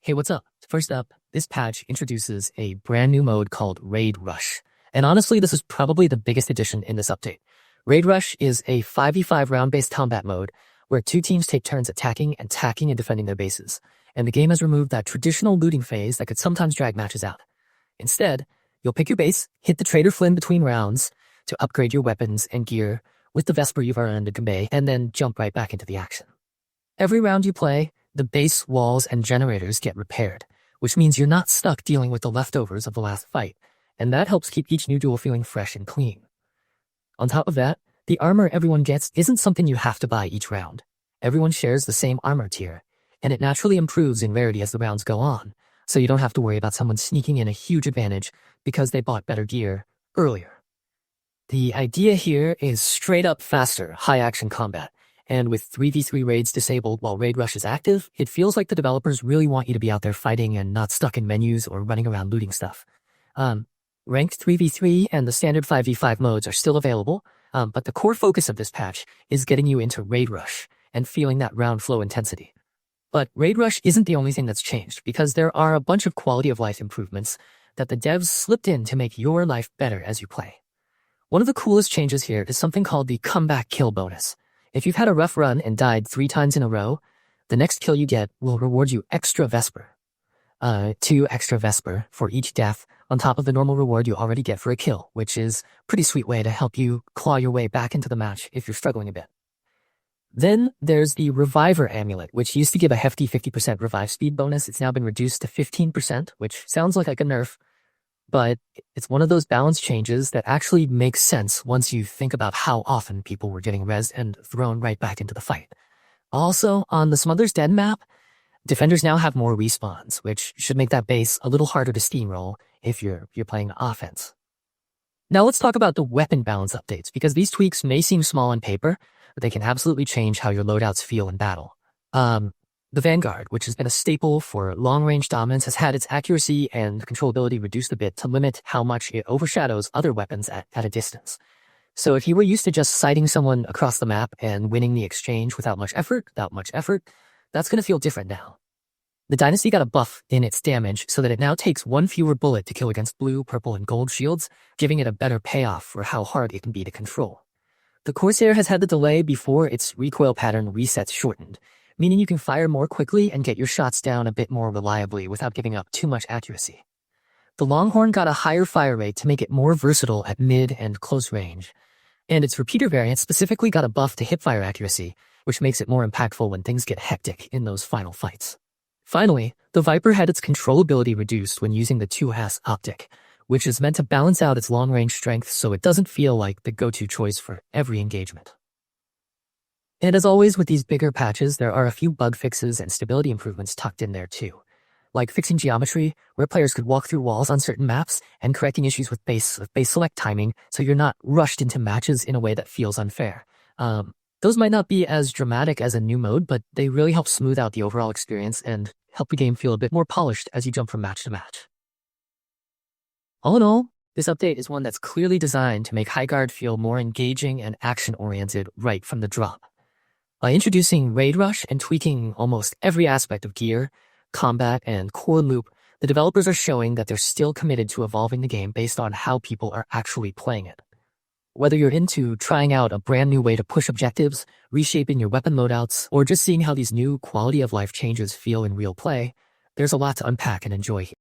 Hey, what's up? First up, this patch introduces a brand new mode called Raid Rush. And honestly, this is probably the biggest addition in this update. Raid Rush is a 5v5 round-based combat mode where two teams take turns attacking and defending their bases. And the game has removed that traditional looting phase that could sometimes drag matches out. Instead, you'll pick your base, hit the Trader Flynn between rounds to upgrade your weapons and gear with the Vesper you've earned in Convey, and then jump right back into the action. Every round you play, the base, walls, and generators get repaired, which means you're not stuck dealing with the leftovers of the last fight, and that helps keep each new duel feeling fresh and clean. On top of that, the armor everyone gets isn't something you have to buy each round. Everyone shares the same armor tier, and it naturally improves in rarity as the rounds go on, so you don't have to worry about someone sneaking in a huge advantage because they bought better gear earlier. The idea here is straight up faster, high-action combat. And with 3v3 raids disabled while Raid Rush is active, it feels like the developers really want you to be out there fighting and not stuck in menus or running around looting stuff. Ranked 3v3 and the standard 5v5 modes are still available, but the core focus of this patch is getting you into Raid Rush and feeling that round flow intensity. But Raid Rush isn't the only thing that's changed, because there are a bunch of quality of life improvements that the devs slipped in to make your life better as you play. One of the coolest changes here is something called the comeback kill bonus. If you've had a rough run and died 3 times in a row, the next kill you get will reward you extra Vesper. 2 extra Vesper for each death on top of the normal reward you already get for a kill, which is a pretty sweet way to help you claw your way back into the match if you're struggling a bit. Then there's the Reviver Amulet, which used to give a hefty 50% revive speed bonus. It's now been reduced to 15%, which sounds like a nerf, but it's one of those balance changes that actually makes sense once you think about how often people were getting rezzed and thrown right back into the fight. Also, on the Smuggler's Den map, defenders now have more respawns, which should make that base a little harder to steamroll if you're playing offense. Now let's talk about the weapon balance updates, because these tweaks may seem small on paper, but they can absolutely change how your loadouts feel in battle. The Vanguard, which has been a staple for long-range dominance, has had its accuracy and controllability reduced a bit to limit how much it overshadows other weapons at a distance. So if you were used to just sighting someone across the map and winning the exchange without much effort, that's going to feel different now. The Dynasty got a buff in its damage so that it now takes 1 fewer bullet to kill against blue, purple, and gold shields, giving it a better payoff for how hard it can be to control. The Corsair has had the delay before its recoil pattern resets shortened, meaning you can fire more quickly and get your shots down a bit more reliably without giving up too much accuracy. The Longhorn got a higher fire rate to make it more versatile at mid and close range, and its repeater variant specifically got a buff to hipfire accuracy, which makes it more impactful when things get hectic in those final fights. Finally, the Viper had its controllability reduced when using the 2S optic, which is meant to balance out its long-range strength so it doesn't feel like the go-to choice for every engagement. And as always with these bigger patches, there are a few bug fixes and stability improvements tucked in there too, like fixing geometry, where players could walk through walls on certain maps, and correcting issues with base select timing so you're not rushed into matches in a way that feels unfair. Those might not be as dramatic as a new mode, but they really help smooth out the overall experience and help the game feel a bit more polished as you jump from match to match. All in all, this update is one that's clearly designed to make Highguard feel more engaging and action-oriented right from the drop. By introducing Raid Rush and tweaking almost every aspect of gear, combat, and core loop, the developers are showing that they're still committed to evolving the game based on how people are actually playing it. Whether you're into trying out a brand new way to push objectives, reshaping your weapon loadouts, or just seeing how these new quality of life changes feel in real play, there's a lot to unpack and enjoy here.